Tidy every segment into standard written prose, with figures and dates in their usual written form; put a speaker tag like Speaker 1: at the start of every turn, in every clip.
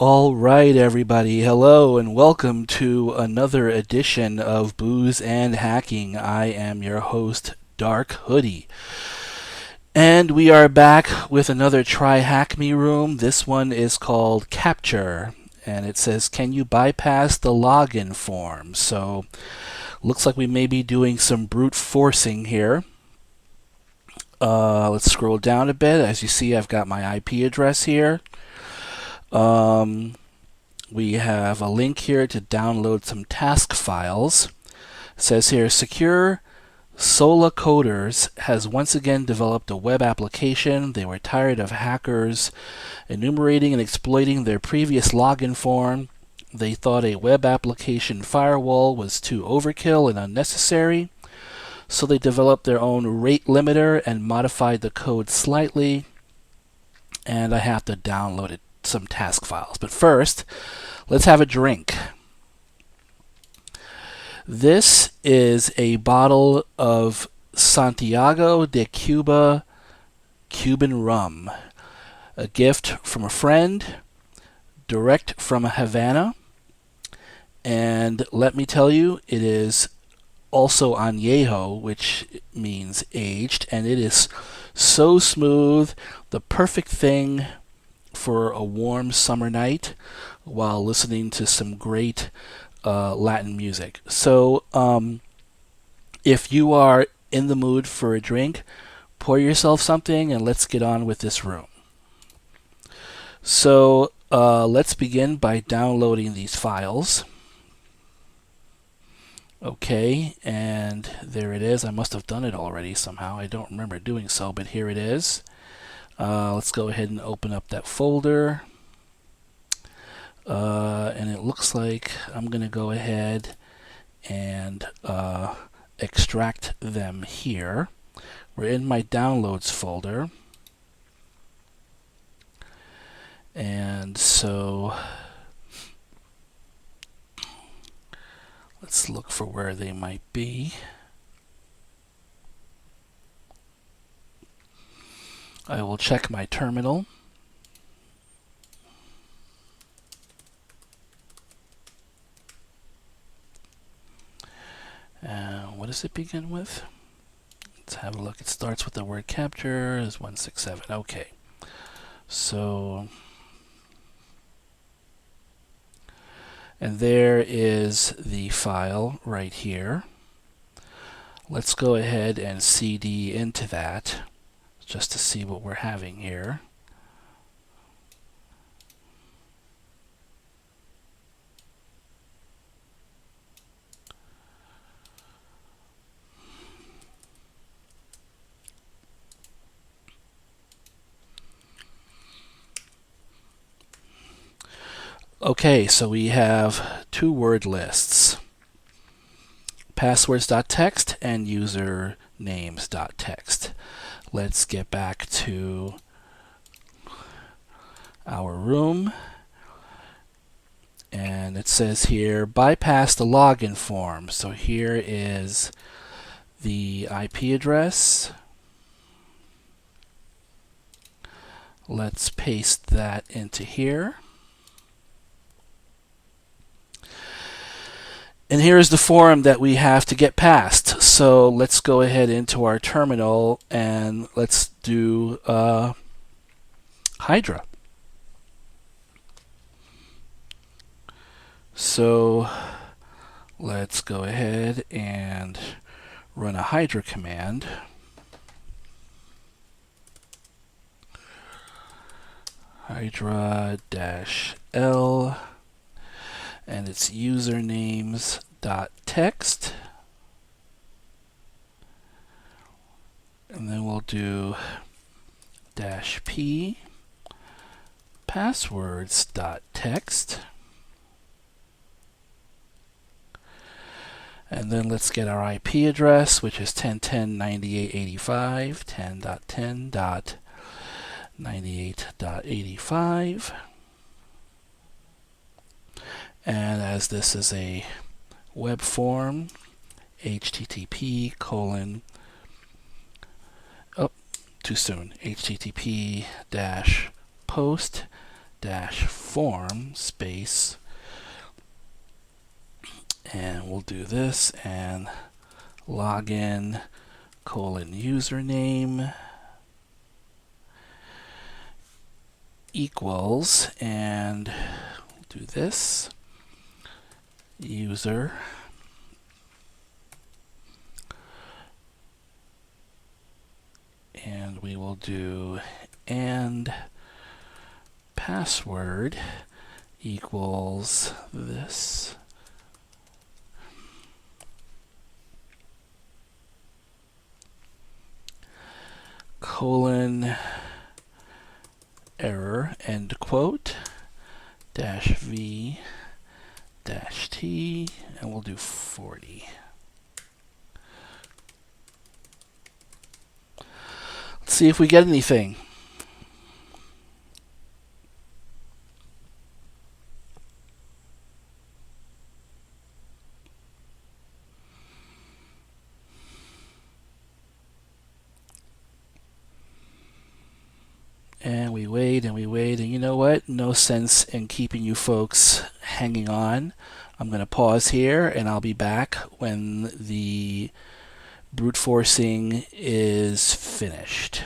Speaker 1: All right, everybody. Hello, and welcome to another edition of Booze and Hacking. I am your host, Dark Hoodie. And we are back with another TryHackMe room. This one is called Capture. And it says, can you bypass the login form? So, looks like we may be doing some brute forcing here. Let's scroll down a bit. As you see, I've got my IP address here. We have a link here to download some task files. It says here, Secure Sola Coders has once again developed a web application. They were tired of hackers enumerating and exploiting their previous login form. They thought a web application firewall was too overkill and unnecessary, so they developed their own rate limiter and modified the code slightly. And I have to download some task files. But first, let's have a drink. This is a bottle of Santiago de Cuba Cuban rum, a gift from a friend, direct from Havana. And let me tell you, it is also añejo, which means aged, and it is so smooth, the perfect thing for a warm summer night while listening to some great Latin music. So if you are in the mood for a drink, pour yourself something and let's get on with this room. So let's begin by downloading these files. Okay, and there it is. I must have done it already somehow. I don't remember doing so, but here it is. Let's go ahead and open up that folder. And it looks like I'm going to go ahead and extract them here. We're in my downloads folder. And so let's look for where they might be. I will check my terminal. What does it begin with? Let's have a look. It starts with the word capture. Is 167. Okay. So, and there is the file right here. Let's go ahead and CD into that just to see what we're having here. Okay, so we have two word lists, passwords.txt and usernames.txt. Let's get back to our room. And it says here, bypass the login form. So here is the IP address. Let's paste that into here. And here's the form that we have to get past. So let's go ahead into our terminal and let's do Hydra. So let's go ahead and run a Hydra command. Hydra-L, and it's usernames.txt. And then we'll do -p passwords.txt. And then let's get our IP address, which is 10.10.98.85, 10.10.98.85. And as this is a web form, http colon, too soon, http dash post dash form space, and we'll do this, and login colon username equals, and we'll do this, user and we will do and password equals this. Colon error end quote dash v dash t, and we'll do 40. Let's see if we get anything. And we wait and we wait, and you know what? No sense in keeping you folks hanging on. I'm going to pause here, and I'll be back when the brute forcing is finished.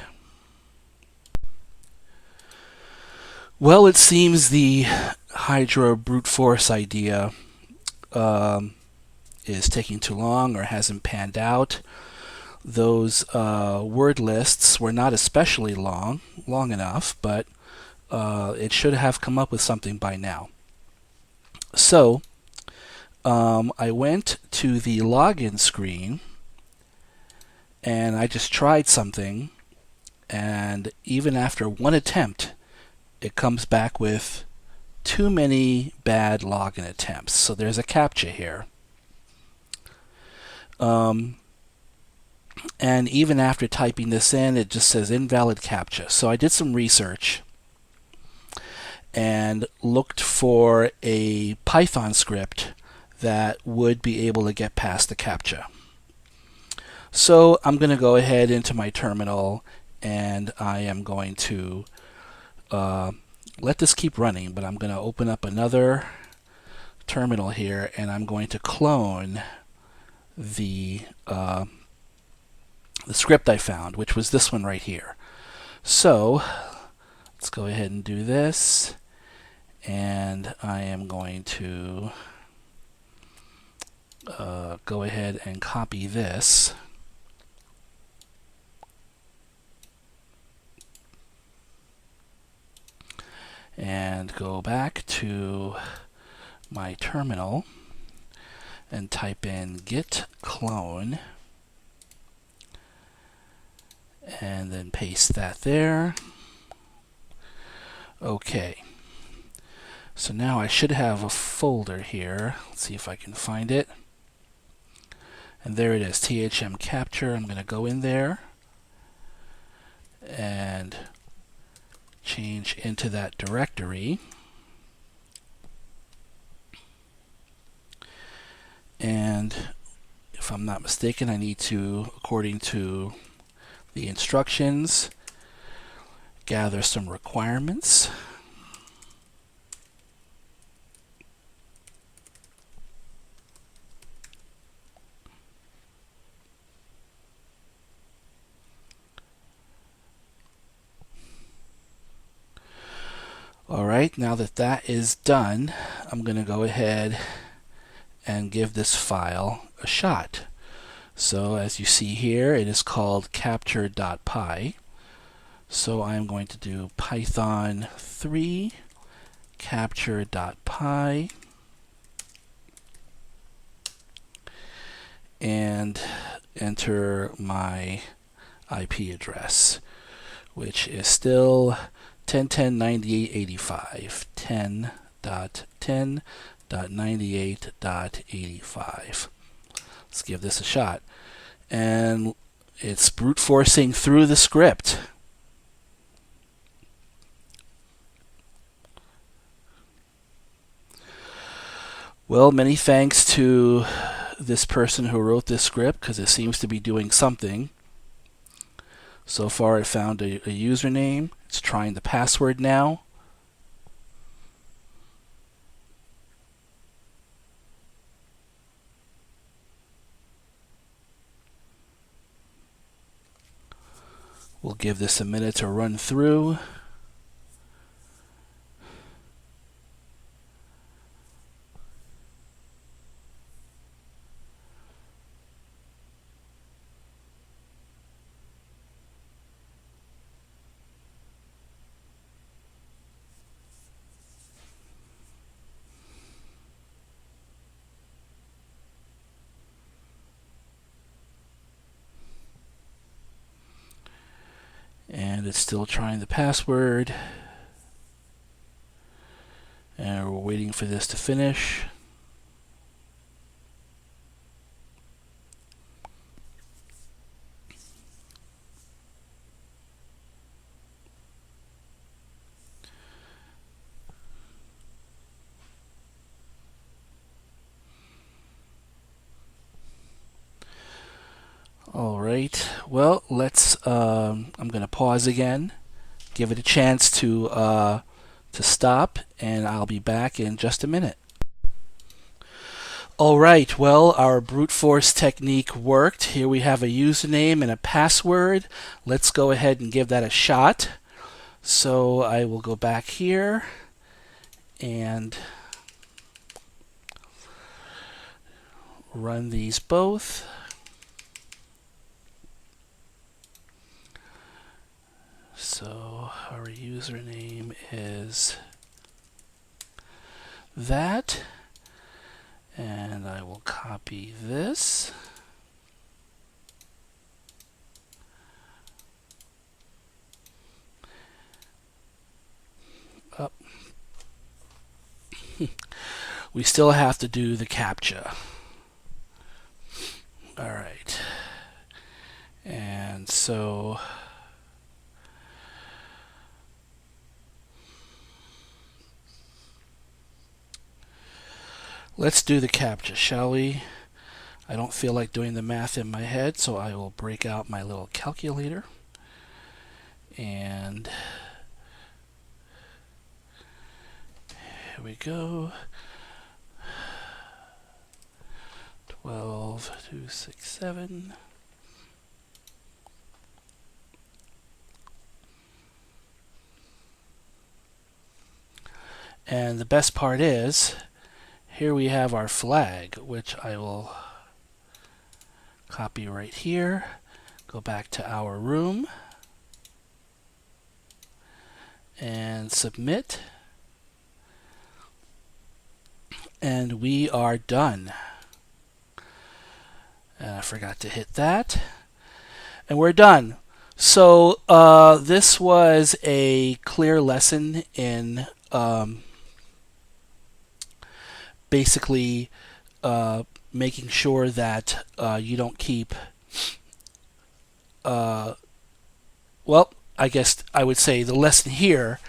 Speaker 1: Well, it seems the Hydra brute force idea is taking too long or hasn't panned out. Those word lists were not especially long enough, but it should have come up with something by now. So I went to the login screen and I just tried something, and even after one attempt, it comes back with too many bad login attempts. So there's a CAPTCHA here. And even after typing this in, it just says invalid CAPTCHA. So I did some research and looked for a Python script that would be able to get past the CAPTCHA. So I'm going to go ahead into my terminal, and I am going to let this keep running, but I'm going to open up another terminal here, and I'm going to clone the script I found, which was this one right here. So let's go ahead and do this, and I am going to go ahead and copy this. And go back to my terminal and type in git clone, and then paste that there. Okay, so now I should have a folder here. Let's see if I can find it. And there it is, THM Capture. I'm going to go in there and change into that directory. And if I'm not mistaken, I need to, according to the instructions, gather some requirements. Alright, now that that is done, I'm going to go ahead and give this file a shot. So as you see here, it is called capture.py. So I'm going to do Python 3 capture.py and enter my IP address, which is still 10.10.98.85, 10.10.98.85. Let's give this a shot. And it's brute forcing through the script. Well, many thanks to this person who wrote this script, because it seems to be doing something. So far it found a username. It's trying the password now. We'll give this a minute to run through. And it's still trying the password. And we're waiting for this to finish. All right. Well, I'm going to pause again, give it a chance to stop, and I'll be back in just a minute. All right. Well, our brute force technique worked. Here we have a username and a password. Let's go ahead and give that a shot. So I will go back here and run these both. So our username is that, and I will copy this. Up. We still have to do the CAPTCHA. All right. And so let's do the CAPTCHA, shall we? I don't feel like doing the math in my head, so I will break out my little calculator. And here we go. 12, 2, 6, 7. And the best part is, here we have our flag, which I will copy right here. Go back to our room and submit. And we are done. And I forgot to hit that. And we're done. So this was a clear lesson in basically making sure that you don't keep well, I guess I would say the lesson here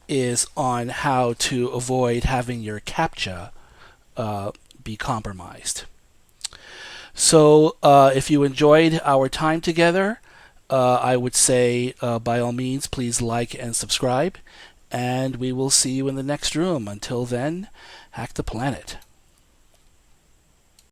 Speaker 1: is on how to avoid having your CAPTCHA be compromised. So if you enjoyed our time together, I would say by all means please like and subscribe, and we will see you in the next room. Until then, hack the planet.